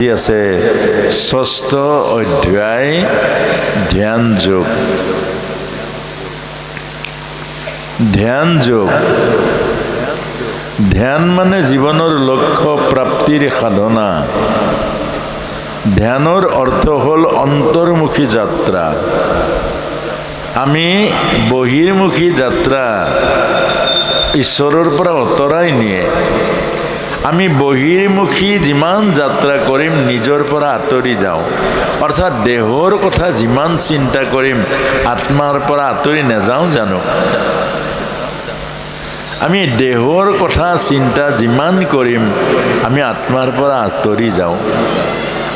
আছে ষষ্ঠ অধ্যায় ধ্যান যোগ। ধ্যান যোগ, ধ্যান মানে জীৱনৰ লক্ষ্য প্ৰাপ্তিৰ সাধনা। ধ্যানৰ অৰ্থ হ'ল অন্তৰ্মুখী যাত্ৰা। আমি বহিৰ্মুখী যাত্ৰা ঈশ্বৰৰ পৰা আঁতৰাই নিয়ে। আমি বহিৰ্মুখী যিমান যাত্ৰা কৰিম নিজৰ পৰা আঁতৰি যাওঁ, অৰ্থাৎ দেহৰ কথা যিমান চিন্তা কৰিম আত্মাৰ পৰা আঁতৰি নাযাওঁ জানো? আমি দেহৰ কথা চিন্তা যিমান কৰিম আমি আত্মাৰ পৰা আঁতৰি যাওঁ।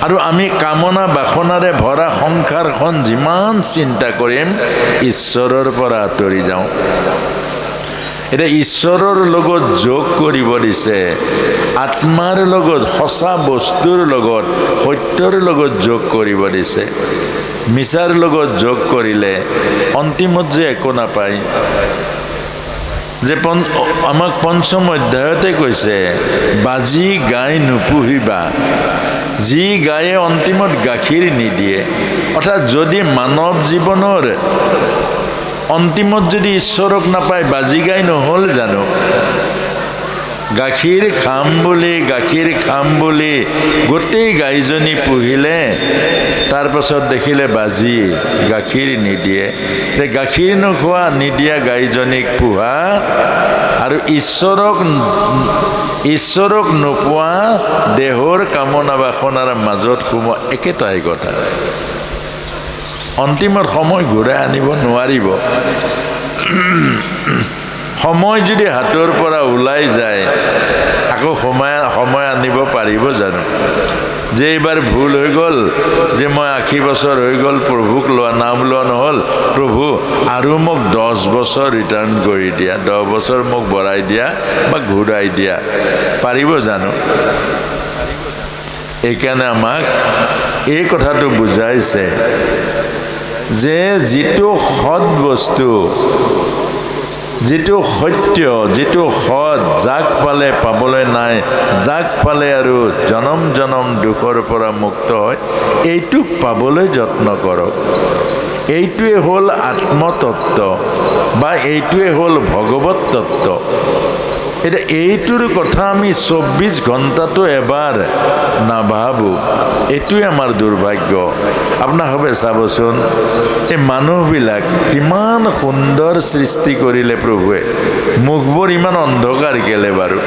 আৰু আমি কামনা বাসনাৰে ভৰা সংসাৰখন যিমান চিন্তা কৰিম ঈশ্বৰৰ পৰা আঁতৰি যাওঁ। এতিয়া ঈশ্বৰৰ লগত যোগ কৰিব দিছে, আত্মাৰ লগত, সঁচা বস্তুৰ লগত, সত্যৰ লগত যোগ কৰিব দিছে। মিছাৰ লগত যোগ কৰিলে অন্তিমত যে একো নাপায়। যে আমাক পঞ্চম অধ্যায়তে কৈছে, বাজি গাই নুপুহিবা। যি গায়ে অন্তিমত গাখীৰ নিদিয়ে। অৰ্থাৎ যদি মানৱ জীৱনৰ অন্তিমত যদি ঈশ্বৰক নাপায়, বাজি গাই নহ'ল জানো? গাখীৰ খাম বুলি গোটেই গাইজনী পুহিলে, তাৰপাছত দেখিলে বাজি গাখীৰ নিদিয়ে। গাখীৰ নোখোৱা নিদিয়া গাইজনীক পোহা আৰু ঈশ্বৰক নোপোৱা দেহৰ কামনা বাসনাৰ মাজত সোমোৱা একেটাই কথা। অন্তিমত সময় ঘূৰাই আনিব নোৱাৰিব। সময় যদি হাতৰ পৰা ওলাই যায় আকৌ সময় আনিব পাৰিব জানো? যে এইবাৰ ভুল হৈ গ'ল, যে মই 80 বছৰ হৈ গ'ল প্ৰভুক নাম লোৱা নহ'ল, প্ৰভু আৰু মোক 10 বছৰ ৰিটাৰ্ণ কৰি দিয়া, 10 বছৰ মোক বঢ়াই দিয়া বা ঘূৰাই দিয়া, পাৰিব জানো? এইকাৰণে আমাক এই কথাটো বুজাইছে যে যিটো সৎ বস্তু, যিটো সত্য, যিটো সৎ, যাক পালে পাবলৈ নাই, যাক পালে আৰু জনম জনম দুখৰ পৰা মুক্ত হয়, এইটোক পাবলৈ যত্ন কৰক। এইটোৱে হ'ল আত্মতত্ত্ব বা এইটোৱে হ'ল ভগৱত তত্ত্ব। এতিয়া এইটোৰ কথা আমি 24 ঘণ্টাটো এবাৰ নাভাবোঁ। এইটোৱে আমাৰ দুৰ্ভাগ্য। আপোনালোকে চাবচোন, এই মানুহবিলাক কিমান সুন্দৰ সৃষ্টি কৰিলে প্ৰভুৱে, মুখবোৰ ইমান অন্ধকাৰ কেলে বাৰু?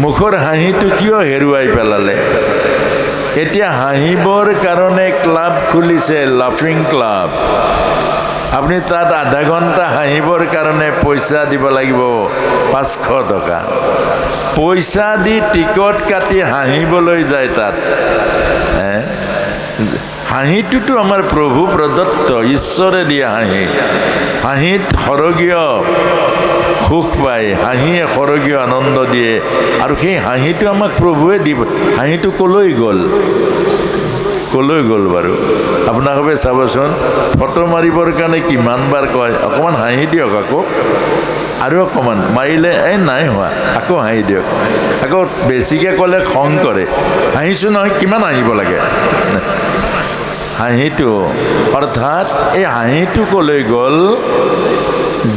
মুখৰ হাঁহিটো কিয় হেৰুৱাই পেলালে? এতিয়া হাঁহিবৰ কাৰণে ক্লাব খুলিছে, লাফিং ক্লাব। আপুনি তাত আধা ঘণ্টা হাঁহিবৰ কাৰণে পইচা দিব লাগিব 500 টকা। পইচা দি টিকট কাটি হাঁহিবলৈ যায় তাত। হাঁহিটোতো আমাৰ প্ৰভু প্ৰদত্ত, ঈশ্বৰে দিয়া হাঁহি। হাঁহিত সৰগীয় সুখ পায়, হাঁহিয়ে সৰগীয় আনন্দ দিয়ে। আৰু সেই হাঁহিটো আমাক প্ৰভুৱে দিব। হাঁহিটো কলৈ গ'ল বাৰু? আপোনালোকে চাবচোন, ফটো মাৰিবৰ কাৰণে কিমানবাৰ কয়, অকণমান হাঁহি দিয়ক আকৌ, আৰু অকণমান মাৰিলে এই নাই হোৱা, আকৌ হাঁহি দিয়ক। আকৌ বেছিকৈ ক'লে খং কৰে, হাঁহিছোঁ নহয়, কিমান হাঁহিব লাগে? হাঁহিটো অৰ্থাৎ এই হাঁহিটো কলৈ গ'ল?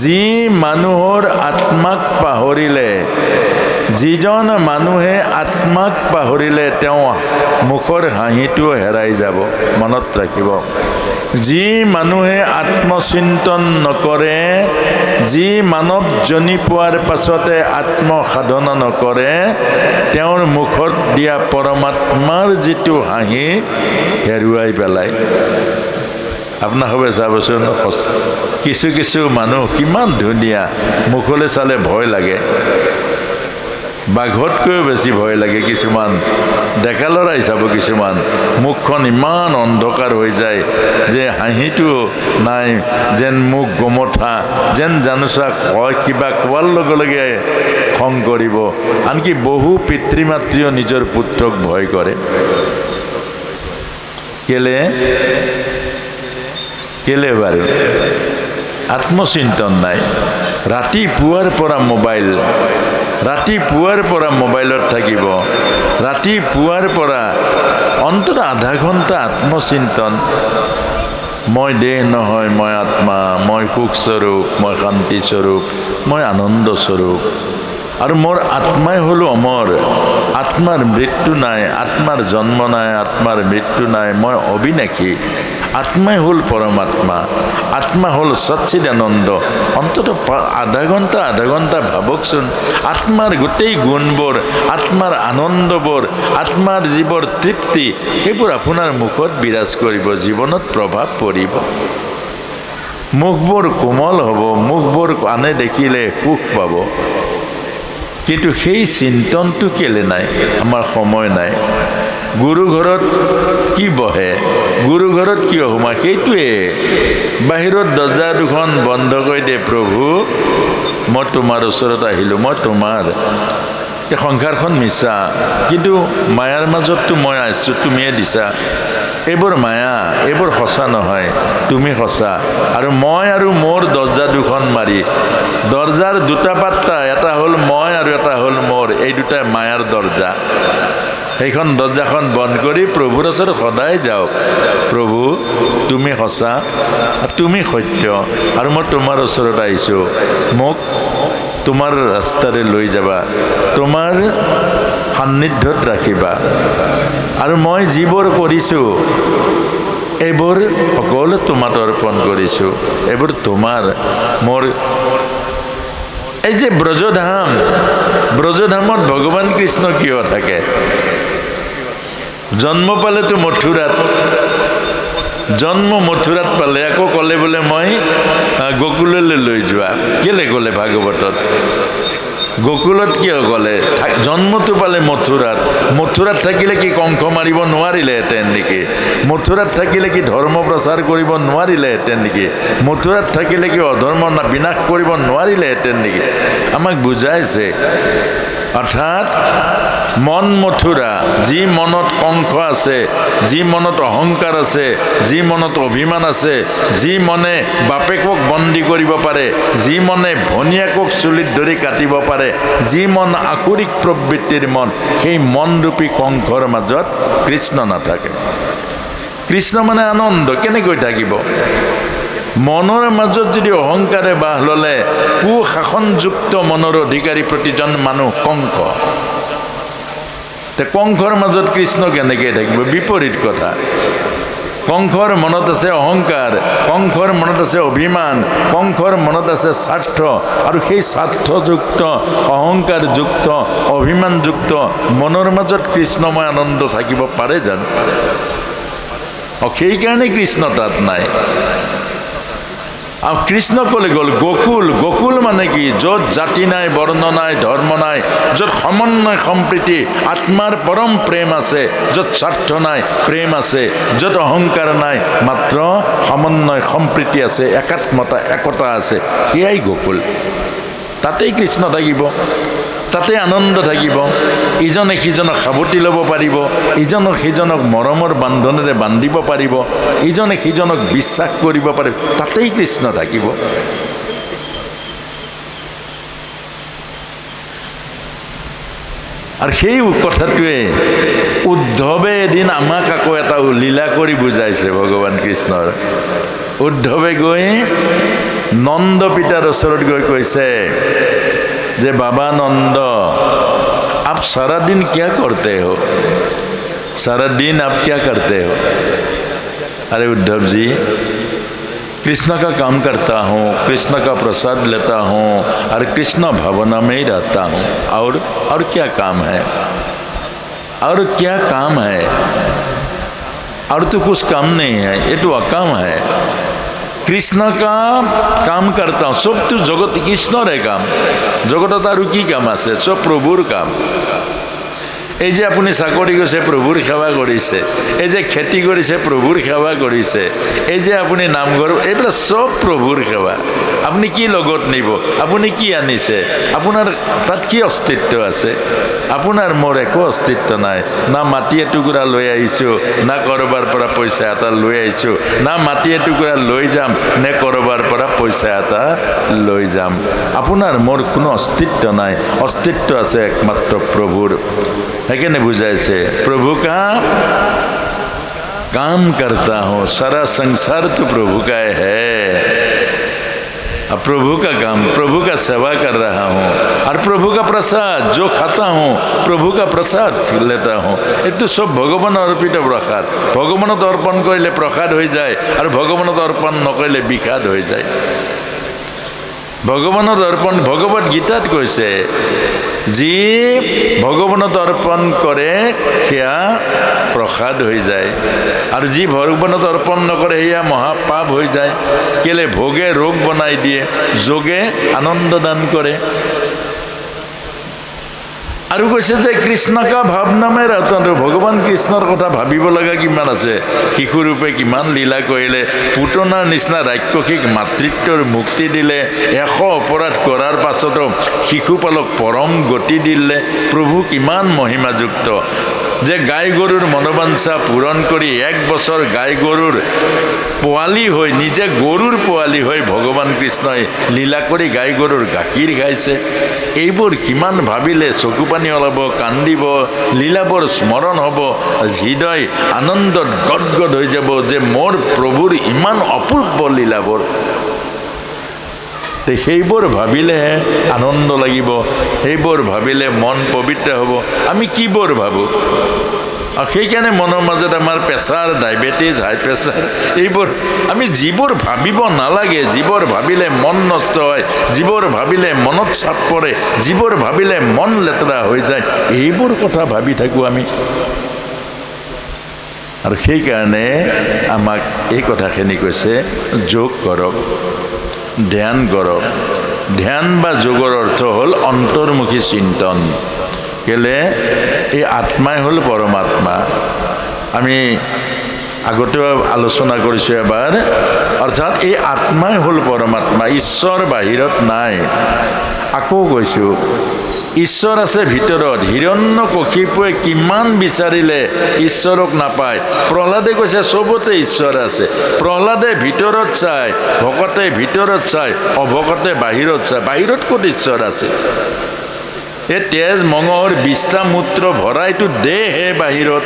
যি মানুহৰ আত্মাক পাহৰিলে, যিজন মানুহে আত্মাক পাহৰিলে তেওঁ মুখৰ হাঁহিটো হেৰাই যাব। মনত ৰাখিব, যি মানুহে আত্মচিন্তন নকৰে, যি মানৱজনী পোৱাৰ পাছতে আত্মসাধনা নকৰে, তেওঁৰ মুখত দিয়া পৰমাত্মাৰ যিটো হাঁহি হেৰুৱাই পেলায়। আপোনালোকে চাবচোন, কিছু মানুহ কিমান ধুনীয়া, মুখলৈ চালে ভয় লাগে, বাঘতকৈও বেছি ভয় লাগে। কিছুমান ডেকা ল'ৰাই চাব, কিছুমান মুখখন ইমান অন্ধকাৰ হৈ যায় যে হাঁহিটো নাই, যেন মুখ গোমঠা, যেন জানোচা কয়, কিবা কোৱাৰ লগে লগে খং কৰিব। আনকি বহু পিতৃ মাতৃও নিজৰ পুত্ৰক ভয় কৰে। কেলে বাৰু? আত্মচিন্তন নাই। ৰাতিপুৱাৰ পৰা মোবাইল, ৰাতিপুৱাৰ পৰা মোবাইলত থাকিব, ৰাতিপুৱাৰ পৰা অন্তত আধা ঘণ্টা আত্মচিন্তন। মই দেহ নহয়, মই আত্মা, মই সুখস্বৰূপ, মই শান্তিস্বৰূপ, মই আনন্দস্বৰূপ। আৰু মোৰ আত্মাই হ'ল অমৰ, আত্মাৰ মৃত্যু নাই, আত্মাৰ জন্ম নাই, আত্মাৰ মৃত্যু নাই, মই অবিনাশী। আত্মাই হ'ল পৰমাত্মা, আত্মা হ'ল সচ্চিদানন্দ। অন্তত আধা ঘণ্টা ভাবকচোন, আত্মাৰ গোটেই গুণবোৰ, আত্মাৰ আনন্দবোৰ, আত্মাৰ যিবোৰ তৃপ্তি, সেইবোৰ আপোনাৰ মুখত বিৰাজ কৰিব, জীৱনত প্ৰভাৱ পৰিব। মুখবোৰ কোমল হ'ব, মুখবোৰ আনে দেখিলে সুখ পাব। কিন্তু সেই চিন্তনটো কেলে নাই? আমাৰ সময় নাই। গুৰু ঘৰত কি বহে, গুৰু ঘৰত কিয় সোমায়? সেইটোৱে বাহিৰত দৰ্জা দুখন বন্ধ কৰি দিয়ে, প্ৰভু মই তোমাৰ ওচৰত আহিলোঁ, মই তোমাৰ। এই সংসাৰখন মিছা, কিন্তু মায়াৰ মাজততো মই আহিছোঁ, তুমিয়ে দিছা। এইবোৰ মায়া, এইবোৰ সঁচা নহয়, তুমি সঁচা। আৰু মই আৰু মোৰ দৰ্জা দুখন মাৰি, দৰ্জাৰ দুটা পাত্তা, এটা হ'ল মই আৰু এটা হ'ল মোৰ, এই দুটাই মায়াৰ দৰ্জা। সেইখন দৰ্জাখন বন্ধ কৰি প্ৰভুৰ ওচৰত সদায় যাওক। প্ৰভু তুমি সঁচা, তুমি সত্য, আৰু মই তোমাৰ ওচৰত আহিছোঁ। মোক তোমাৰ ৰাস্তাৰে লৈ যাবা, তোমাৰ সান্নিধ্যত ৰাখিবা। আৰু মই যিবোৰ কৰিছোঁ এইবোৰ সকলো তোমাক অৰ্পণ কৰিছোঁ, এইবোৰ তোমাৰ। মোৰ এই যে ব্ৰজধাম, ব্ৰজধামত ভগৱান কৃষ্ণ কিয় থাকে? জন্ম পালেতো মথুৰাত, জন্ম মথুৰাত পালে, আকৌ ক'লে বোলে মই গোকুললৈ লৈ যোৱা। কেলে ক'লে ভাগৱতত? গোকুলত কিয় ক'লে? জন্মটো পালে মথুৰাত। মথুৰাত থাকিলে কি কংস মাৰিব নোৱাৰিলেহেঁতেন নেকি? মথুৰাত থাকিলে কি ধৰ্ম প্ৰচাৰ কৰিব নোৱাৰিলেহেঁতেন নেকি? মথুৰাত থাকিলে কি অধৰ্ম বিনাশ কৰিব নোৱাৰিলেহেঁতেন নেকি? আমাক বুজাইছে। অৰ্থাৎ মন মথুৰা, যি মনত কংস আছে, যি মনত অহংকাৰ আছে, যি মনত অভিমান আছে, যি মনে বাপেকক বন্দী কৰিব পাৰে, যি মনে ভনীয়েকক চুলিত ধৰি কাটিব পাৰে, যি মন আসুৰিক প্ৰবৃত্তিৰ মন, সেই মনৰূপী কংসৰ মাজত কৃষ্ণ নাথাকে। কৃষ্ণ মানে আনন্দ, কেনেকৈ থাকিব? মনৰ মাজত যদি অহংকাৰে বাহ ল'লে, কুশাসনযুক্ত মনৰ অধিকাৰী প্ৰতিজন মানুহ কংস। কংসৰ মাজত কৃষ্ণ কেনেকৈ থাকিব? বিপৰীত কথা। কংসৰ মনত আছে অহংকাৰ, কংসৰ মনত আছে অভিমান, কংসৰ মনত আছে স্বাৰ্থ, আৰু সেই স্বাৰ্থযুক্ত, অহংকাৰযুক্ত, অভিমানযুক্ত মনৰ মাজত কৃষ্ণময় আনন্দ থাকিব পাৰে জানো? সেইকাৰণে কৃষ্ণ তাত নাই। আৰু কৃষ্ণ ক'লে গ'ল গোকুল। গোকুল মানে কি? য'ত জাতি নাই, বৰ্ণ নাই, ধৰ্ম নাই, য'ত সমন্বয় সম্প্ৰীতি, আত্মাৰ পৰম প্ৰেম আছে, য'ত স্বাৰ্থ নাই, প্ৰেম আছে, য'ত অহংকাৰ নাই, মাত্ৰ সমন্বয় সম্প্ৰীতি আছে, একাত্মতা, একতা আছে, সেয়াই গোকুল। তাতেই কৃষ্ণ থাকিব, তাতে আনন্দ থাকিব। ইজনে সিজনক সাৱটি ল'ব পাৰিব, ইজনক সিজনক মৰমৰ বান্ধোনেৰে বান্ধিব পাৰিব, ইজনে সিজনক বিশ্বাস কৰিব পাৰিব, তাতেই কৃষ্ণ থাকিব। আৰু সেই কথাটোৱে উদ্ধৱে এদিন আমাক আকৌ এটা লীলা কৰি বুজাইছে ভগৱান কৃষ্ণৰ। উদ্ধৱে গৈ নন্দ পিতাৰ ওচৰত গৈ কৈছে যে বাবা नंद, आप सारा दिन क्या करते हो? सारा दिन आप क्या करते हो? अरे उद्धव जी, कृष्ण का काम करता हूँ, कृष्ण का प्रसाद लेता हूँ, और कृष्ण भावना में ही रहता हूँ। और क्या काम है? और क्या काम है? और तो कुछ काम नहीं है, ये तो अकाम है। কৃষ্ণ কাম करता हूँ, सब तो जगत कृष्णरे काम, जगत और की काम আছে, सब प्रभुर काम। এই যে আপুনি চাকৰি কৰিছে প্ৰভুৰ সেৱা কৰিছে, এই যে খেতি কৰিছে প্ৰভুৰ সেৱা কৰিছে, এই যে আপুনি নামঘৰ, এইবিলাক চব প্ৰভুৰ সেৱা। আপুনি কি লগত নিব? আপুনি কি আনিছে? আপোনাৰ তাত কি অস্তিত্ব আছে? আপোনাৰ মোৰ একো অস্তিত্ব নাই। না মাটি এটুকুৰা লৈ আহিছোঁ, না ক'ৰবাৰ পৰা পইচা এটা লৈ আহিছোঁ, না মাটি এটুকুৰা লৈ যাম, নে ক'ৰবাৰ পৰা পইচা এটা লৈ যাম। আপোনাৰ মোৰ কোনো অস্তিত্ব নাই, অস্তিত্ব আছে একমাত্ৰ প্ৰভুৰ। সেইকাৰণে বুজাইছে, প্ৰভু কা কাম करता हूँ, सारा संसार तो प्रभु का है। अब प्रभु का काम, प्रभु का सेवा कर रहा हूँ, और प्रभु का प्रसाद जो खाता हूँ प्रभु का प्रसाद लेता हूँ। এইটো সব ভগৱান অৰ্পিত প্ৰসাদ। ভগৱানত অৰ্পণ কৰিলে প্ৰসাদ হৈ যায়, আৰু ভগৱানত অৰ্পণ নকৰিলে বিষাদ হৈ যায়। ভগৱানত অৰ্পণ, ভগৱত গীতাত কৈছে, যি ভগৱানত অৰ্পণ কৰে সেয়া প্ৰসাদ হৈ যায়, আৰু যি ভগৱানত অৰ্পণ নকৰে সেয়া মহাপাপ হৈ যায়। কেলে? ভোগে ৰোগ বনাই দিয়ে, যোগে আনন্দ দান কৰে। আৰু কৈছে যে কৃষ্ণ কা ভাৱ নামে ৰতন, ভগৱান কৃষ্ণৰ কথা ভাবিব লগা কিমান আছে। শিশুৰূপে কিমান লীলা কৰিলে, পুতনাৰ নিচিনা ৰাক্ষসিক মাতৃত্বৰ মুক্তি দিলে, 100 অপৰাধ কৰাৰ পাছতো শিশুপালক পৰম গতি দিলে। প্ৰভু কিমান মহিমাযুক্ত, যে গাই গৰুৰ মনোবাঞ্ছা পূৰণ কৰি 1 বছৰ গাই গৰুৰ পোৱালি হৈ, নিজে গৰুৰ পোৱালি হৈ ভগৱান কৃষ্ণই লীলা কৰি গাই গৰুৰ গাখীৰ খাইছে। এইবোৰ কিমান ভাবিলে চকু পানী ওলাব, কান্দিব, লীলাবোৰ স্মৰণ হ'ব, হৃদয় আনন্দত গদগদ হৈ যাব যে মোৰ প্ৰভুৰ ইমান অপূৰ্ব লীলাবোৰ। সেইবোৰ ভাবিলেহে আনন্দ লাগিব, সেইবোৰ ভাবিলে মন পবিত্ৰ হ'ব। আমি কিবোৰ ভাবোঁ? আৰু সেইকাৰণে মনৰ মাজত আমাৰ প্ৰেছাৰ, ডায়েবেটিছ, হাই প্ৰেছাৰ, এইবোৰ আমি যিবোৰ ভাবিব নালাগে, যিবোৰ ভাবিলে মন নষ্ট হয়, যিবোৰ ভাবিলে মনত চাপ পৰে, যিবোৰ ভাবিলে মন লেতেৰা হৈ যায়, এইবোৰ কথা ভাবি থাকোঁ আমি। আৰু সেইকাৰণে আমাক এই কথাখিনি কৈছে, যোগ কৰক, ধ্যান কৰক। ধ্যান বা যোগৰ অৰ্থ হ'ল অন্তৰ্মুখী চিন্তন। কেলে? এই আত্মাই হ'ল পৰমাত্মা। আমি আগতেও আলোচনা কৰিছোঁ এবাৰ, অৰ্থাৎ এই আত্মাই হ'ল পৰমাত্মা, ঈশ্বৰ বাহিৰত নাই। আকৌ কৈছোঁ, ঈশ্বৰ আছে ভিতৰত। হিৰণ্যকশিপুৱে কিমান বিচাৰিলে ঈশ্বৰক নাপায়। প্ৰহ্লাদে কৈছে চবতে ঈশ্বৰ আছে। প্ৰহ্লাদে ভিতৰত চায়, ভকতে ভিতৰত চায়, অভকতে বাহিৰত চায়। বাহিৰত ক'ত ঈশ্বৰ আছে? এই তেজ মঙহৰ বিষ্ঠা মূত্ৰ ভৰা এইটো দেহহে বাহিৰত।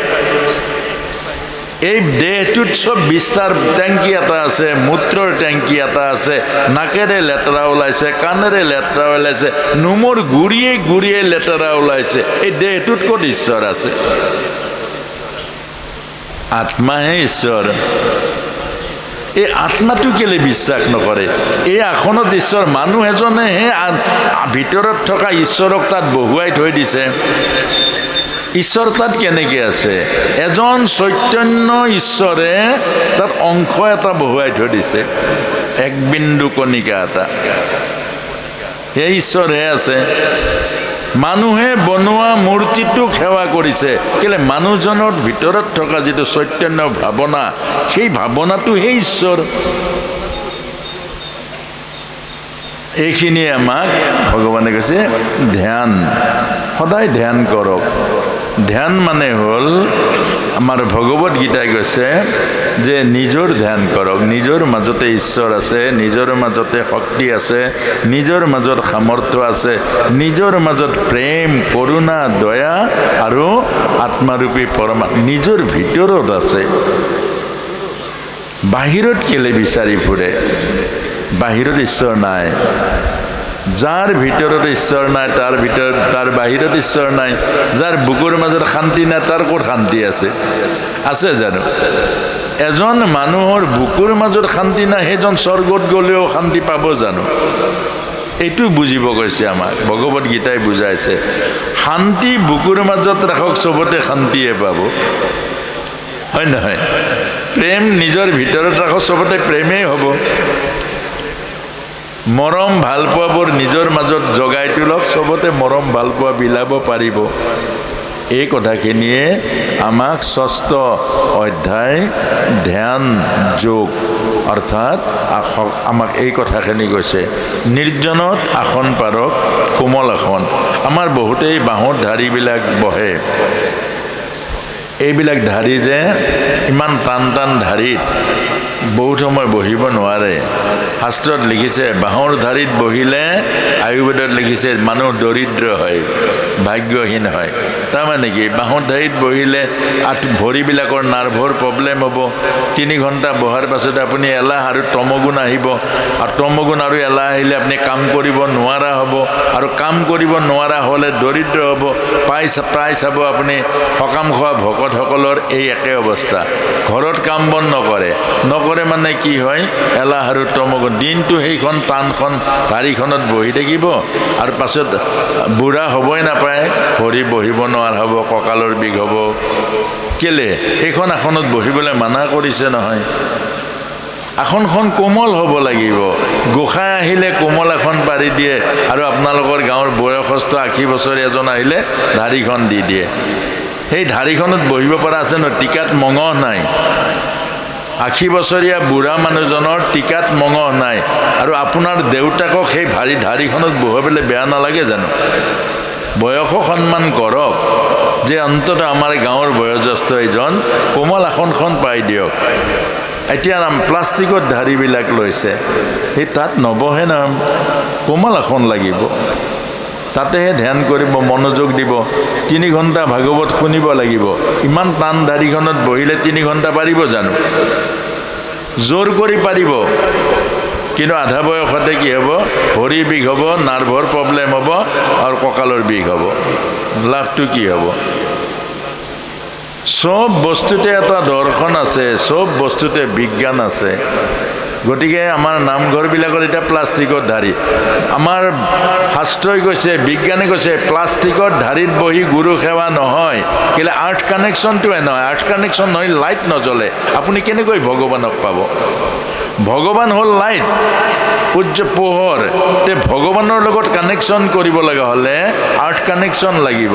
এই দেহটোত চব বিষ্ঠাৰ টেংকি এটা আছে, মূত্ৰৰ টেংকি এটা আছে, নাকেৰে লেতেৰা ওলাইছে, কাণেৰে লেতেৰা ওলাইছে, নোমৰ গুৰিয়ে গুৰিয়ে লেতেৰা ওলাইছে। এই দেহটোত ক'ত ঈশ্বৰ আছে? আত্মাহে ঈশ্বৰ। এই আত্মাটো কেলে বিশ্বাস নকৰে? এই আসনত ঈশ্বৰ, মানুহ এজনেহে ভিতৰত থকা ঈশ্বৰক তাত বহুৱাই থৈ দিছে। ঈশ্বৰ তাত কেনেকৈ আছে? এজন চৈতন্য ঈশ্বৰে তাত অংশ এটা বহুৱাই থৈ দিছে, 1 বিন্দু কণিকা এটা। সেই ঈশ্বৰহে আছে। মানুহে বনোৱা মূৰ্তিটোক সেৱা কৰিছে। কেলে? মানুহজনৰ ভিতৰত থকা যিটো চৈতন্য ভাৱনা, সেই ভাৱনাটোহে ঈশ্বৰ। এইখিনিয়ে আমাক ভগৱানে কৈছে ধ্যান, সদায় ধ্যান কৰক। ধ্যান মানে হ'ল, আমাৰ ভগৱত গীতাই কৈছে যে নিজৰ ধ্যান কৰক। নিজৰ মাজতে ঈশ্বৰ আছে, নিজৰ মাজতে শক্তি আছে, নিজৰ মাজত সামৰ্থ্য আছে, নিজৰ মাজত প্ৰেম, কৰুণা, দয়া আৰু আত্মাৰূপী পৰমাত্মা নিজৰ ভিতৰত আছে। বাহিৰত কেলে বিচাৰি ফুৰে? বাহিৰত ঈশ্বৰ নাই। যাৰ ভিতৰত ঈশ্বৰ নাই, তাৰ বাহিৰত ঈশ্বৰ নাই। যাৰ বুকুৰ মাজত শান্তি নাই, তাৰ ক'ত শান্তি আছে? আছে জানো? এজন মানুহৰ বুকুৰ মাজত শান্তি নাই, সেইজন স্বৰ্গত গ'লেও শান্তি পাব জানো? এইটো বুজিব কৈছে আমাক ভগৱত গীতাই বুজাইছে। শান্তি বুকুৰ মাজত ৰাখক, চবতে শান্তিয়ে পাব, হয় নহয়? প্ৰেম নিজৰ ভিতৰত ৰাখক, চবতে প্ৰেমেই হ'ব। মৰম ভালপোৱাবোৰ নিজৰ মাজত জগাই তোলক, চবতে মৰম ভালপোৱা বিলাব পাৰিব। এই কথাখিনিয়ে আমাক 6ষ্ঠ অধ্যায় ধ্যান যোগ অৰ্থাৎ আমাক এই কথাখিনি কৈছে। নিৰ্জনত আসন পাৰক, কোমল আসন। আমাৰ বহুতেই বাঁহৰ ধাৰিবিলাক বহে, এইবিলাক ধাৰি যে ইমান টান টান ধাৰিত বহুত সময় বহিব নোৱাৰে। শাস্ত্ৰত লিখিছে বাঁহৰ ধাৰিত বহিলে, আয়ুৰ্বেদত লিখিছে মানুহ দৰিদ্ৰ হয়, ভাগ্যহীন হয়। তাৰমানে কি, বাঁহৰ ধাৰিত বহিলে ভৰিবিলাকৰ নাৰ্ভৰ প্ৰব্লেম হ'ব। 3 ঘণ্টা বহাৰ পাছতে আপুনি এলাহ আৰু তমগুণ আহিব, আৰু তমগুণ আৰু এলাহ আহিলে আপুনি কাম কৰিব নোৱাৰা হ'ব, আৰু কাম কৰিব নোৱাৰা হ'লে দৰিদ্ৰ হ'ব। প্ৰায় চাব আপুনি সকাম খোৱা ভকতসকলৰ এই একে অৱস্থা। ঘৰত কাম বন নকৰে মানে কি হয়, এলাহ আৰু তমগুণ। দিনটো সেইখন টানখন ধাৰিখনত বহি থাকিব, আৰু পাছত বুঢ়া হ'বই নাপায়, ভৰি বহিব নোৱাৰা হ'ব, কঁকালৰ বিষ হ'ব। কেলে? সেইখন আসনত বহিবলৈ মানা কৰিছে নহয়। আসনখন কোমল হ'ব লাগিব। গোসাঁই আহিলে কোমল আসন পাৰি দিয়ে, আৰু আপোনালোকৰ গাঁৱৰ বয়সস্থ 80 বছৰীয়া এজন আহিলে ধাৰিখন দি দিয়ে। সেই ধাৰিখনত বহিব পৰা আছে ন, টিকাত মঙহ নাই। 80 বছৰীয়া বুঢ়া মানুহজনৰ টিকাত মঙহ নাই, আৰু আপোনাৰ দেউতাকক সেই ধাৰিখনত বহাবলৈ বেয়া নালাগে জানো? বয়সক সন্মান কৰক, যে অন্ততঃ আমাৰ গাঁৱৰ বয়োজ্যেষ্ঠ এজন কোমল আসনখন পাই দিয়ক। এতিয়া প্লাষ্টিকৰ ধাৰিবিলাক লৈছে, সেই তাত নবহে না, কোমল আসন লাগিব। তাতেহে ধ্যান কৰিব, মনোযোগ দিব। 3 ঘণ্টা ভাগৱত শুনিব লাগিব। ইমান টান ধাৰিখনত বহিলে 3 ঘণ্টা পাৰিব জানো? জোৰ কৰি পাৰিব, কিন্তু আধা বয়সতে কি হ'ব, ভৰি বিষ হ'ব, নাৰ্ভৰ প্ৰব্লেম হ'ব, আৰু কঁকালৰ বিষ হ'ব। লাভটো কি হ'ব? চব বস্তুতে এটা দৰ্শন আছে, চব বস্তুতে বিজ্ঞান আছে। গতিকে আমাৰ নামঘৰবিলাকত এতিয়া প্লাষ্টিকৰ ধাৰি। আমাৰ শাস্ত্ৰই কৈছে, বিজ্ঞানে কৈছে প্লাষ্টিকৰ ধাৰিত বহি গুৰু সেৱা নহয়। কেলৈ? আৰ্থ কানেকশ্যনটোৱে নহয়। আৰ্থ কানেকশ্যন নহয়, লাইট নজ্বলে। আপুনি কেনেকৈ ভগৱানক পাব? ভগৱান হ'ল লাইট, সূৰ্য পোহৰ। তে ভগৱানৰ লগত কানেকশ্যন কৰিব লগা হ'লে আৰ্থ কানেকশ্যন লাগিব,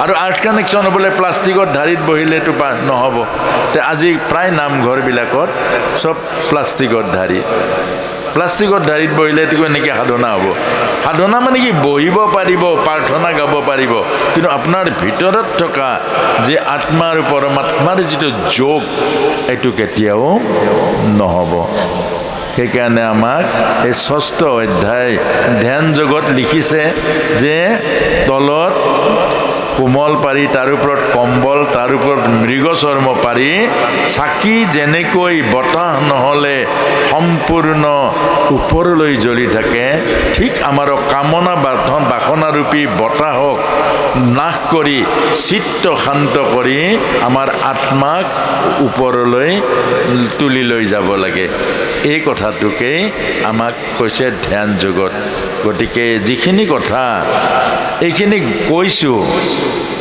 আৰু আৰ্থ কানেকশ্যন হ'বলৈ প্লাষ্টিকৰ ধাৰিত বহিলেতো নহ'ব। তে আজি প্ৰায় নামঘৰবিলাকত চব প্লাষ্টিকৰ ধাৰি। প্লাষ্টিকৰ ধাৰিত বহিলেতো এনেকৈ সাধনা হ'ব। সাধনা মানে কি, বহিব পাৰিব, প্ৰাৰ্থনা গাব পাৰিব, কিন্তু আপোনাৰ ভিতৰত থকা যে আত্মা আৰু পৰমাত্মাৰ যিটো যোগ, এইটো কেতিয়াও নহ'ব। সেইকাৰণে আমাক এই 6ষ্ঠ অধ্যায় ধ্যান যোগত লিখিছে যে তলত কোমল পাৰি, তাৰ ওপৰত কম্বল, তাৰ ওপৰত মৃগচৰ্ম পাৰি, চাকি যেনেকৈ বতাহ নহ'লে সম্পূৰ্ণ ওপৰলৈ জ্বলি থাকে, ঠিক আমাৰ কামনা বাসনাৰূপী বতাহক নাশ কৰি, চিত্ত শান্ত কৰি আমাৰ আত্মাক ওপৰলৈ তুলি লৈ যাব লাগে। এই কথাটোকেই আমাক কৈছে ধ্যান যোগত। গতিকে যিখিনি কথা এইখিনি কৈছোঁ,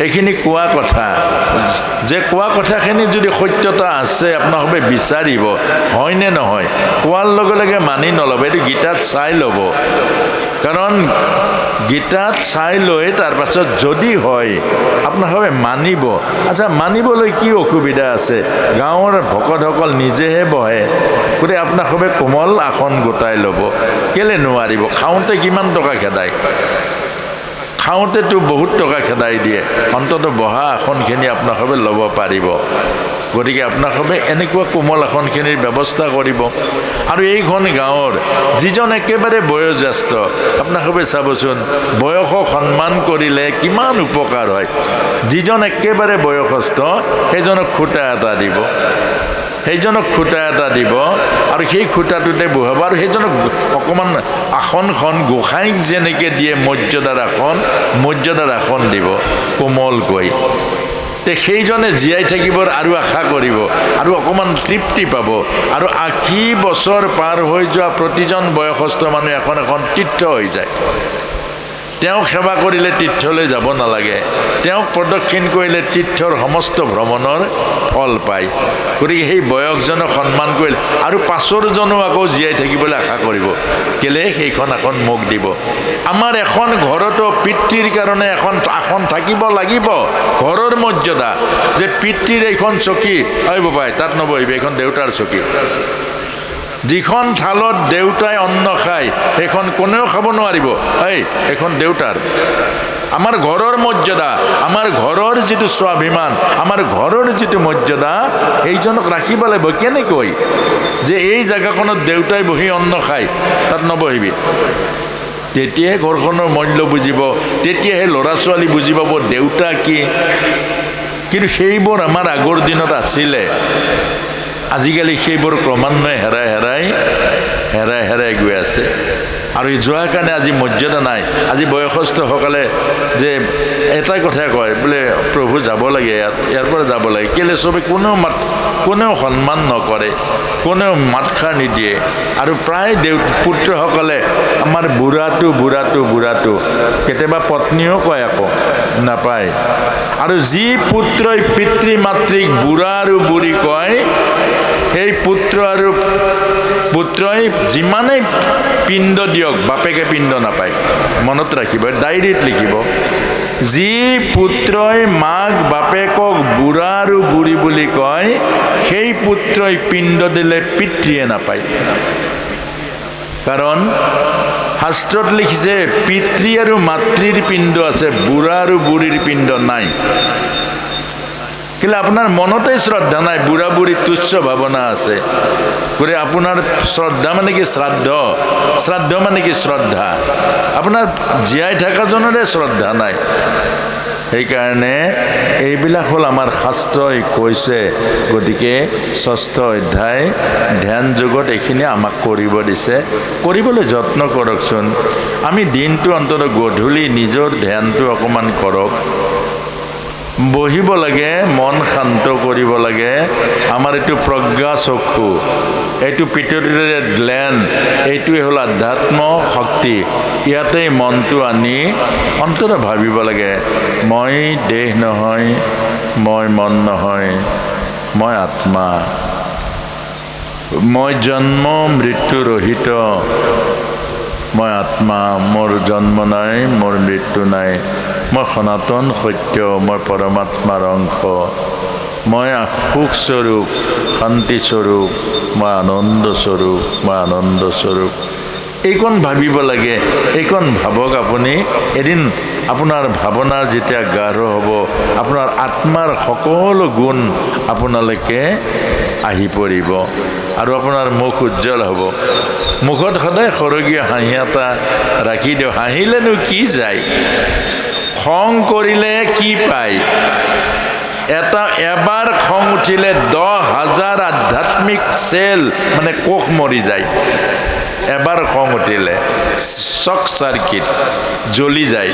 এইখিনি কোৱা কথা, যে কোৱা কথাখিনি যদি সত্যতা আছে আপোনালোকে বিচাৰিব, হয়নে নহয়? কোৱাৰ লগে লগে মানি নল'ব, এইটো গীতাত চাই ল'ব। কাৰণ গীতাত চাই লৈ তাৰ পাছত যদি হয় আপোনালোকে মানিব। আচ্ছা, মানিবলৈ কি অসুবিধা আছে? গাঁৱৰ ভকতসকল নিজেহে বহে, গতিকে আপোনালোকে কোমল আসন গোটাই ল'ব। কেলৈ নোৱাৰিব? খাওঁতে কিমান টকা খেদায়, খাওঁতেতো বহুত টকা খেদাই দিয়ে। অন্ততঃ বহা আসনখিনি আপোনালোকে ল'ব পাৰিব। গতিকে আপোনালোকে এনেকুৱা কোমল আসনখিনিৰ ব্যৱস্থা কৰিব। আৰু এইখন গাঁৱৰ যিজন একেবাৰে বয়োজ্যেষ্ঠ, আপোনালোকে চাবচোন, বয়সক সন্মান কৰিলে কিমান উপকাৰ হয়। যিজন একেবাৰে বয়সস্থ সেইজনক খুঁটা এটা দিব, সেইজনক খুঁটা এটা দিব, আৰু সেই খুঁটাটোতে বহাব। আৰু সেইজনক অকণমান আসনখন গোসাঁইক যেনেকৈ দিয়ে মৰ্যাদাৰ আসন দিব কোমলকৈ। তে সেইজনে জীয়াই থাকিবৰ আৰু আশা কৰিব, আৰু অকণমান তৃপ্তি পাব। আৰু 80 বছৰ পাৰ হৈ যোৱা প্ৰতিজন বয়সস্থ মানুহ এখন তীৰ্থ হৈ যায়। তেওঁক সেৱা কৰিলে তীৰ্থলৈ যাব নালাগে, তেওঁক প্ৰদক্ষিণ কৰিলে তীৰ্থৰ সমস্ত ভ্ৰমণৰ ফল পায়। গতিকে সেই বয়সজনক সন্মান কৰিলে আৰু পাছৰজনো আকৌ জীয়াই থাকিবলৈ আশা কৰিব, কেলে সেইখন আসন মোক দিব। আমাৰ এখন ঘৰতো পিতৃৰ কাৰণে এখন আসন থাকিব লাগিব, ঘৰৰ মৰ্যাদা যে পিতৃৰ এইখন চকী আহিব পায়, তাত নবহিবি, এইখন দেউতাৰ চকী। যিখন থালত দেউতাই অন্ন খায় সেইখন কোনেও খাব নোৱাৰিব, এইখন দেউতাৰ। আমাৰ ঘৰৰ মৰ্যাদা, আমাৰ ঘৰৰ যিটো স্বাভিমান, আমাৰ ঘৰৰ যিটো মৰ্যাদা, এইজনক ৰাখিব লাগিব। কেনেকৈ যে এই জেগাখনত দেউতাই বহি অন্ন খায়, তাত নবহিবি। তেতিয়াহে ঘৰখনৰ মূল্য বুজিব, তেতিয়াহে ল'ৰা ছোৱালী বুজি পাব দেউতা কি। কিন্তু সেইবোৰ আমাৰ আগৰ দিনত আছিলে, আজিকালি সেইবোৰ ক্ৰমান্বয়ে হেৰাই গৈ আছে। আৰু এই যোৱাৰ কাৰণে আজি মৰ্যাদা নাই। আজি বয়সস্থসকলে যে এটাই কথাই কয়, বোলে প্ৰভু যাব লাগে, ইয়াৰ পৰা যাব লাগে, কেলে চবে কোনেও সন্মান নকৰে, কোনেও মাতষাৰ নিদিয়ে। আৰু প্ৰায় পুত্ৰসকলে আমাৰ বুঢ়াটো, কেতিয়াবা পত্নীও কয় আকৌ নাপায়। আৰু যি পুত্ৰই পিতৃ মাতৃক বুঢ়া আৰু বুঢ়ী কয়, সেই পুত্ৰই যিমানেই পিণ্ড দিয়ক, বাপেকে পিণ্ড নাপায়। মনত ৰাখিব, ডায়েৰীত লিখিব, যি পুত্ৰই মাক বাপেকক বুঢ়া আৰু বুঢ়ী বুলি কয়, সেই পুত্ৰই পিণ্ড দিলে পিতৃয়ে নাপায়। কাৰণ শাস্ত্ৰত লিখিছে পিতৃ আৰু মাতৃৰ পিণ্ড আছে, বুঢ়া আৰু বুঢ়ীৰ পিণ্ড নাই। কিন্তু আপোনাৰ মনতেই শ্ৰদ্ধা নাই, বুঢ়া বুঢ়ী তুচ্ছ ভাৱনা আছে। গতিকে আপোনাৰ শ্ৰদ্ধা মানে কি শ্ৰাদ্ধ মানে কি শ্ৰদ্ধা, আপোনাৰ জীয়াই থকাজনৰে শ্ৰদ্ধা নাই। সেইকাৰণে এইবিলাক হ'ল আমাৰ শাস্ত্ৰই কৈছে। গতিকে 6ষ্ঠ অধ্যায় ধ্যান যোগত এইখিনি আমাক কৰিব দিছে, কৰিবলৈ যত্ন কৰকচোন। আমি দিনটো অন্তত গধূলি নিজৰ ধ্যানটো অকণমান কৰক, বহিব লাগে, মন শান্ত কৰিব লাগে। আমাৰ এইটো প্ৰজ্ঞা চক্ষু, এইটো পিটুটৰি গ্লেণ্ড, এইটোৱে হ'ল আধ্যাত্ম শক্তি। ইয়াতেই মনটো আনি অন্তত ভাবিব লাগে, মই দেহ নহয়, মই মন নহয়, মই আত্মা, মই জন্ম মৃত্যু ৰহিত, মই আত্মা, মোৰ জন্ম নাই, মোৰ মৃত্যু নাই, মই সনাতন সত্য, মই পৰমাত্মাৰ অংশ, মই সুখস্বৰূপ, শান্তিস্বৰূপ, মই আনন্দস্বৰূপ। এইকণ ভাবিব লাগে, এইকণ ভাবক আপুনি। এদিন আপোনাৰ ভাৱনাৰ যেতিয়া গাঢ় হ'ব, আপোনাৰ আত্মাৰ সকলো গুণ আপোনালোকে আহি পৰিব আৰু আপোনাৰ মুখ উজ্জ্বল হ'ব। মুখত সদায় সৰগীয়া হাঁহি এটা ৰাখি দিওঁ। হাঁহিলেনো কি যায়, খং কৰিলে কি পায়? এবাৰ খং উঠিলে 10,000 আধ্যাত্মিক চেল মানে কোষ মৰি যায়। এবাৰ খং উঠিলে শক চাৰ্কিট জ্বলি যায়।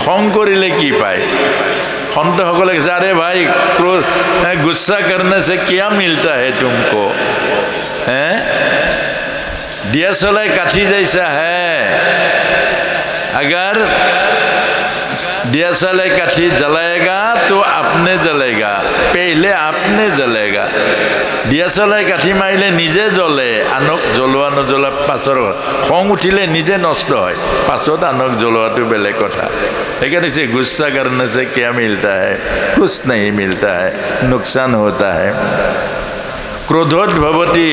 খং কৰিলে কি পায়? সন্তসকলে কৈছে, আৰে ভাই গুस्सा करने से क्या मिलता है तुमको? दिया सलाई काठी जैसा है, अगर दिया सलाई काठी जलाएगा तो अपने जलेगा, पहले अपने जलेगा। दिया सलाई काठी मारिले নিজে জ্বলে, আনক জ্বলোৱা নজ্বলা পাছৰ। খং উঠিলে নিজে নষ্ট হয়, পাছত আনক জ্বলোৱাটো বেলেগ কথা। সেইকাৰণে गुस्सा करने से क्या मिलता है? कुछ नहीं मिलता है, नुकसान होता है। ক্ৰোধত ভৱতি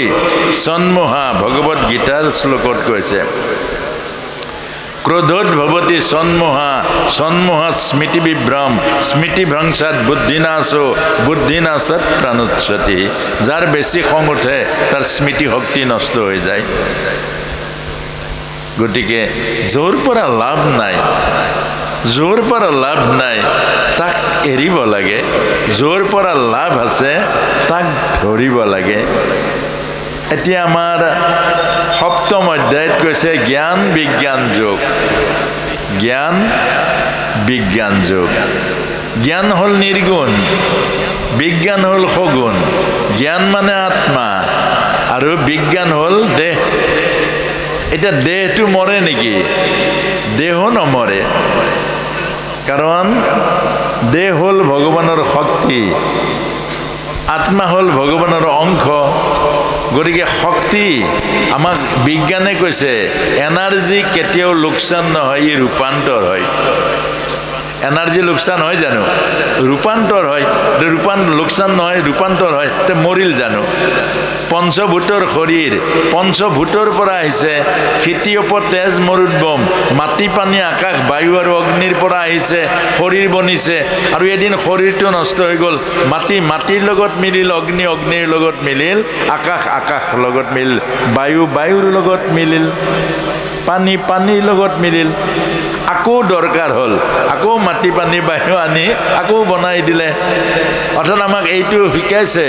সন্মোহা, ভগৱত গীতাৰ শ্লোকত কৈছে। ক্ৰোধত ভৱতি সন্মোহা স্মৃতি বিভ্ৰম, স্মৃতি ভ্ৰংসাত বুদ্ধিনাশত প্ৰাণোচ্ছতি। যাৰ বেছি খং উঠে তাৰ স্মৃতি শক্তি নষ্ট হৈ যায়। গতিকে জোৰ পৰা লাভ নাই, তাক এৰিব লাগে। জোৰ পৰা লাভ আছে, তাক ধৰিব লাগে। এতিয়া আমাৰ 7ম অধ্যায়ত কৈছে জ্ঞান বিজ্ঞান যোগ। জ্ঞান হ'ল নিৰ্গুণ, বিজ্ঞান হ'ল সগুণ। জ্ঞান মানে আত্মা আৰু বিজ্ঞান হ'ল দেহ। এতিয়া দেহটো মৰে নেকি? দেহ নমৰে, কাৰণ দেহ হ'ল ভগৱানৰ শক্তি, আত্মা হ'ল ভগৱানৰ অংশ। গতিকে শক্তি আমাক বিজ্ঞানে কৈছে এনাৰ্জি কেতিয়াও লোকচান নহয়, ই ৰূপান্তৰ হয়। এনাৰ্জি লোকচান হয় জানো? ৰূপান্তৰ হয়। লোকচান নহয়, ৰূপান্তৰ হয়। তে মৰিল জানো? পঞ্চভূতৰ শৰীৰ, পঞ্চভূতৰ পৰা আহিছে। খেতিয়ক তেজ মৰুদ্বম, মাটি পানী আকাশ বায়ু আৰু অগ্নিৰ পৰা আহিছে, শৰীৰ বনিছে। আৰু এদিন শৰীৰটো নষ্ট হৈ গ'ল। মাটিৰ লগত মিলিল, অগ্নি অগ্নিৰ লগত মিলিল, আকাশ আকাশৰ লগত মিলিল, বায়ু বায়ুৰ লগত মিলিল, পানী পানীৰ লগত মিলিল। আকৌ দৰকাৰ হ'ল, আকৌ মাটি পানী বায়ু আনি আকৌ বনাই দিলে। অৰ্থাৎ আমাক এইটো শিকাইছে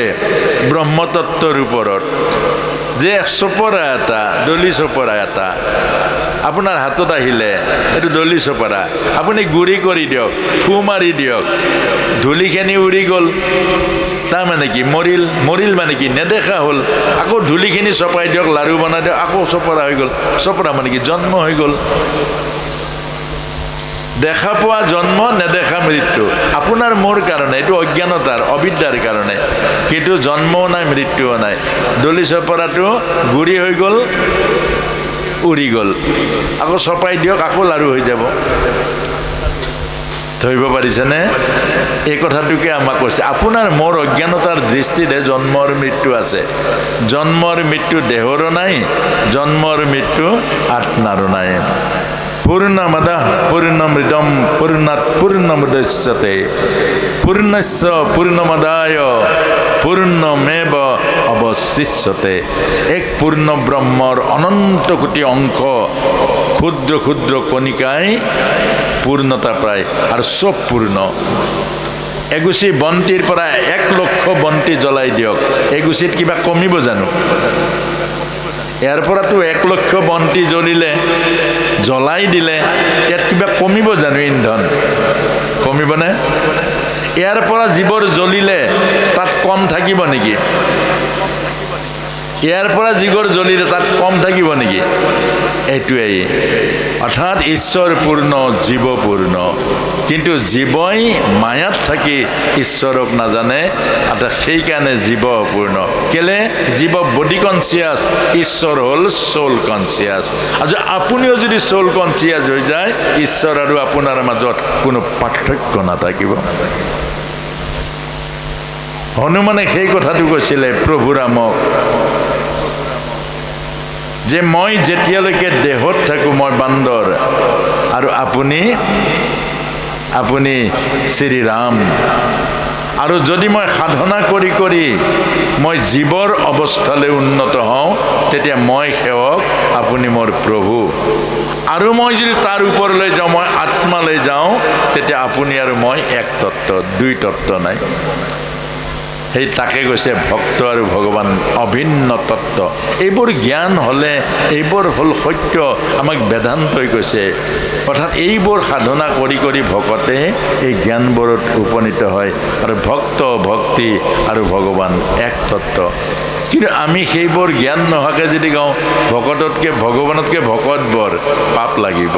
ব্ৰহ্মতত্ত্বৰ ওপৰত যে চপৰা এটা, দলি চপৰা এটা আপোনাৰ হাতত আহিলে, এইটো দলি চপৰা, আপুনি গুৰি কৰি দিয়ক, ফু মাৰি দিয়ক, ধূলিখিনি উৰি গ'ল। তাৰমানে কি? মৰিল মানে কি? নেদেখা হ'ল। আকৌ ধূলিখিনি চপাই দিয়ক, লাড়ু বনাই দিয়ক, আকৌ চপৰা হৈ গ'ল। চপৰা মানে কি? জন্ম হৈ গ'ল। দেখা পোৱা জন্ম, নেদেখা মৃত্যু। আপোনাৰ মোৰ কাৰণে এইটো অজ্ঞানতাৰ, অবিদ্যাৰ কাৰণে। কিন্তু জন্মও নাই, মৃত্যুও নাই। দলি চপৰাটো গুৰি হৈ গ'ল, উৰি গ'ল, আকৌ চপাই দিয়ক, আকৌ লাড়ু হৈ যাব। ধৰিব পাৰিছেনে? এই কথাটোকে আমাক কৈছে। আপোনাৰ মোৰ অজ্ঞানতাৰ দৃষ্টিৰে জন্মৰ মৃত্যু আছে। জন্মৰ মৃত্যু দেহৰো নাই, জন্মৰ মৃত্যু আত্মাৰো নাই। পূৰ্ণমাদাঃ পূৰ্ণমিদং পূৰ্ণাৎ পূৰ্ণমুদচ্যতে পূৰ্ণস্য পূৰ্ণমাদায় পূৰ্ণমেৱ অৱশিষ্যতে। এক পূৰ্ণ ব্ৰহ্মৰ অনন্ত কোটি অংশ, ক্ষুদ্ৰ ক্ষুদ্ৰ কণিকাই পূৰ্ণতা প্ৰায়, আৰু চব পূৰ্ণ। এগুচি বন্তিৰ পৰা 1,00,000 বন্তি জ্বলাই দিয়ক, এগুচিত কিবা কমিব জানো? ইয়াৰ পৰাতো 1,00,000 বন্তি জ্বলিলে, জ্বলাই দিলে, ইয়াত কিবা কমিব জানো? ইন্ধন কমিবনে? ইয়াৰ পৰা জীৱৰ জ্বলিলে তাত কম থাকিব নেকি? ইয়াৰ পৰা জীৱৰ জ্বলিলে তাত কম থাকিব নেকি? এইটোৱেই। অৰ্থাৎ ঈশ্বৰ পূৰ্ণ, জীৱ পূৰ্ণ। কিন্তু জীৱই মায়াত থাকি ঈশ্বৰক নাজানে, অৰ্থাৎ সেইকাৰণে জীৱ অপূৰ্ণ। কেলে? জীৱ বডি কনচিয়াছ, ঈশ্বৰ হ'ল চ'ল কনচিয়াছ। আৰু আপুনিও যদি চ'ল কনচিয়াছ হৈ যায়, ঈশ্বৰ আৰু আপোনাৰ মাজত কোনো পাৰ্থক্য নাথাকিব। হনুমানে সেই কথাটো কৈছিলে প্ৰভু ৰামক, যে মই যেতিয়ালৈকে দেহত থাকোঁ মই বান্দৰ, আৰু আপুনি শ্ৰীৰাম। আৰু যদি মই সাধনা কৰি কৰি মই জীৱৰ অৱস্থালৈ উন্নত হওঁ, তেতিয়া মই সেৱক, আপুনি মোৰ প্ৰভু। আৰু মই যদি তাৰ ওপৰলৈ যাওঁ, মই আত্মালৈ যাওঁ, তেতিয়া আপুনি আৰু মই এক তত্ত্ব, দুই তত্ত্ব নাই। সেই তাকে কৈছে ভক্ত আৰু ভগৱান অভিন্ন তত্ত্ব। এইবোৰ জ্ঞান হ'লে, এইবোৰ হ'ল সত্য, আমাক বেদান্তই কৈছে। অৰ্থাৎ এইবোৰ সাধনা কৰি কৰি ভকতে এই জ্ঞানবোৰত উপনীত হয়, আৰু ভক্ত ভক্তি আৰু ভগৱান এক তত্ত্ব। কিন্তু আমি সেইবোৰ জ্ঞান নোহোৱাকৈ যদি কওঁ ভকততকৈ ভগৱানতকৈ ভকত বৰ, পাপ লাগিব।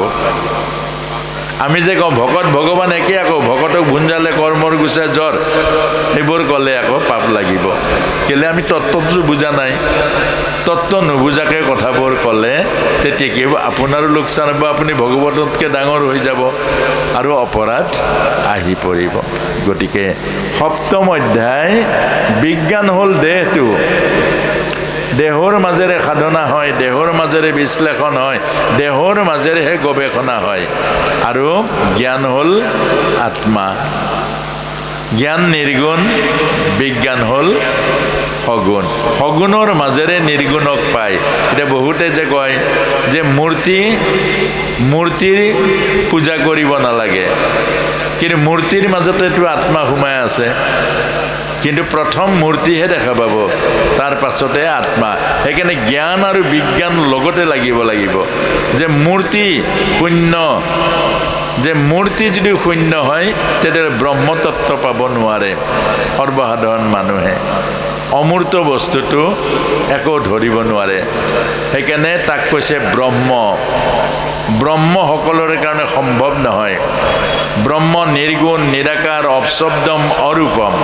আমি যে কওঁ ভকত ভগৱান একে, আকৌ ভকতক ভুঞ্জালে কৰ্মৰ গুচাই জ্বৰ, এইবোৰ ক'লে আকৌ পাপ লাগিব। কেলে? আমি তত্ত্বটো বুজা নাই। তত্ত্ব নুবুজাকে কথাবোৰ ক'লে তেতিয়া কি হ'ব? আপোনাৰো লোকচান হ'ব, আপুনি ভগৱততকৈ ডাঙৰ হৈ যাব, আৰু অপৰাধ আহি পৰিব। গতিকে সপ্তম অধ্যায়, বিজ্ঞান হ'ল দেহটো, দেহৰ মাজেৰে সাধনা হয়, দেহৰ মাজেৰে বিশ্লেষণ হয়, দেহৰ মাজেৰেহে গৱেষণা হয়। আৰু জ্ঞান হ'ল আত্মা। জ্ঞান নিৰ্গুণ, বিজ্ঞান হ'ল সগুণ। সগুণৰ মাজেৰে নিৰ্গুণক পায়। এতিয়া বহুতে যে কয় যে মূৰ্তিৰ পূজা কৰিব নালাগে, কিন্তু মূৰ্তিৰ মাজতেতো আত্মা সোমাই আছে। কিন্তু প্ৰথম মূৰ্তিহে দেখা পাব, তাৰ পাছতে আত্মা। সেইকাৰণে জ্ঞান আৰু বিজ্ঞান লগতে লাগিব। যে মূৰ্তি শূন্য, যে মূৰ্তি যদি শূন্য হয় তেতিয়াহ'লে ব্ৰহ্মতত্ত্ব পাব নোৱাৰে সৰ্বসাধাৰণ মানুহে। অমূৰ্ত বস্তুটো একো ধৰিব নোৱাৰে। সেইকাৰণে তাক কৈছে ব্ৰহ্ম। ব্ৰহ্ম সকলোৰে কাৰণে সম্ভৱ নহয়। ব্ৰহ্ম নিৰ্গুণ, নিৰাকাৰ, অপশব্দম, অৰূপম।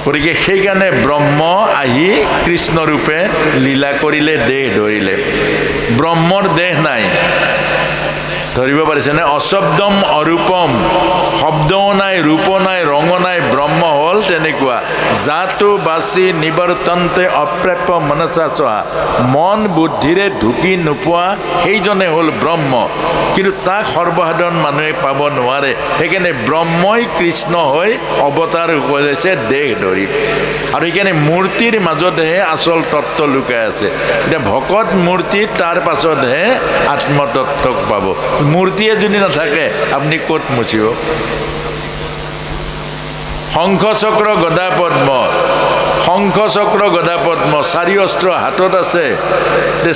গতিকে সেইকাৰণে ব্ৰহ্ম আহি কৃষ্ণৰূপে লীলা কৰিলে, দেহ ধৰিলে। ব্ৰহ্মৰ দেহ নাই, ধৰিব পাৰিছেনে? অশব্দম অৰূপম, শব্দও নাই, ৰূপ নাই, ৰঙ নাই, ব্ৰহ্ম হ'ল তেনেকুৱা। জাতু বাচি নিবৰ্তন্তে অপ্ৰাপ্য মনসা চোৱা, মন বুদ্ধিৰে ঢুকি নোপোৱা সেইজনে হ'ল ব্ৰহ্ম। কিন্তু তাক সৰ্বসাধাৰণ মানুহে পাব নোৱাৰে। সেইকাৰণে ব্ৰহ্মই কৃষ্ণ হৈ অৱতাৰ কৰিছে দেহ ধৰি। আৰু সেইকাৰণে মূৰ্তিৰ মাজতহে আচল তত্ত্ব লুকাই আছে। এতিয়া ভকত মূৰ্তি, তাৰ পাছতহে আত্মতত্ত্বক পাব। মূৰ্তিয়ে যদি নাথাকে আপুনি ক'ত মুচিব? শংখ চক্ৰ গদা পদ্ম, শংখ চক্ৰ গদা পদ্ম, চাৰি অস্ত্ৰ হাতত আছে,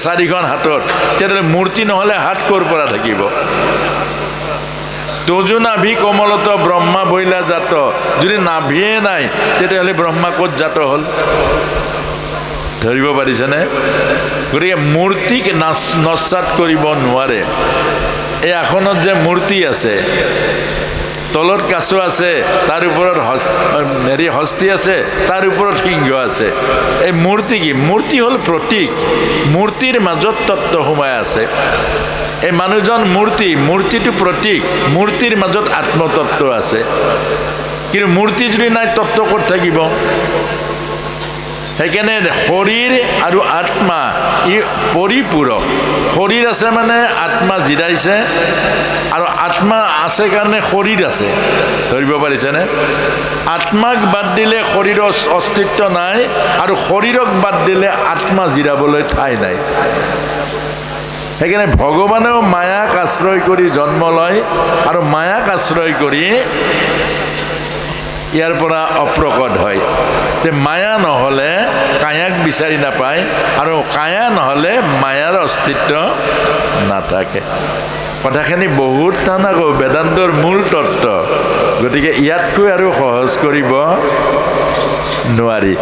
চাৰিখন হাতত। তেতিয়াহ'লে মূৰ্তি নহ'লে হাত ক'ৰ পৰা থাকিব? তজু নাভি কমলত ব্ৰহ্মা বইলা জাত, যদি নাভিয়ে নাই তেতিয়াহ'লে ব্ৰহ্মা ক'ত জাত হ'ল? ধৰিব পাৰিছেনে? গতিকে মূৰ্তিক নস্যাৎ কৰিব নোৱাৰে। এই আসনত যে মূৰ্তি আছে, তলত কাছ আছে, তাৰ ওপৰত হস্তি আছে, তাৰ ওপৰত সিংহ আছে। এই মূৰ্তি কি? মূৰ্তি হ'ল প্ৰতীক। মূৰ্তিৰ মাজত তত্ত্ব সোমাই আছে। এই মানুহজন মূৰ্তি, মূৰ্তিটো প্ৰতীক, মূৰ্তিৰ মাজত আত্মতত্ত্ব আছে। কিন্তু মূৰ্তি যদি নাই তত্ত্ব ক'ত থাকিব? সেইকাৰণে শৰীৰ আৰু আত্মা ই পৰিপূৰক। শৰীৰ আছে মানে আত্মা জিৰাইছে, আৰু আত্মা আছে কাৰণে শৰীৰ আছে। ধৰিব পাৰিছেনে? আত্মাক বাদ দিলে শৰীৰৰ অস্তিত্ব নাই, আৰু শৰীৰক বাদ দিলে আত্মা জিৰাবলৈ ঠাই নাই। সেইকাৰণে ভগৱানেও মায়াক আশ্ৰয় কৰি জন্ম লয়, আৰু মায়াক আশ্ৰয় কৰি ইয়াৰ পৰা অপ্ৰকট হয়। যে মায়া নহ'লে কায়াক বিচাৰি নাপায়, আৰু কায়া নহ'লে মায়াৰ অস্তিত্ব নাথাকে। কথাখিনি বহুত টান আকৌ, বেদান্তৰ মূল তত্ত্ব। গতিকে ইয়াতকৈ আৰু সহজ কৰিব নোৱাৰি।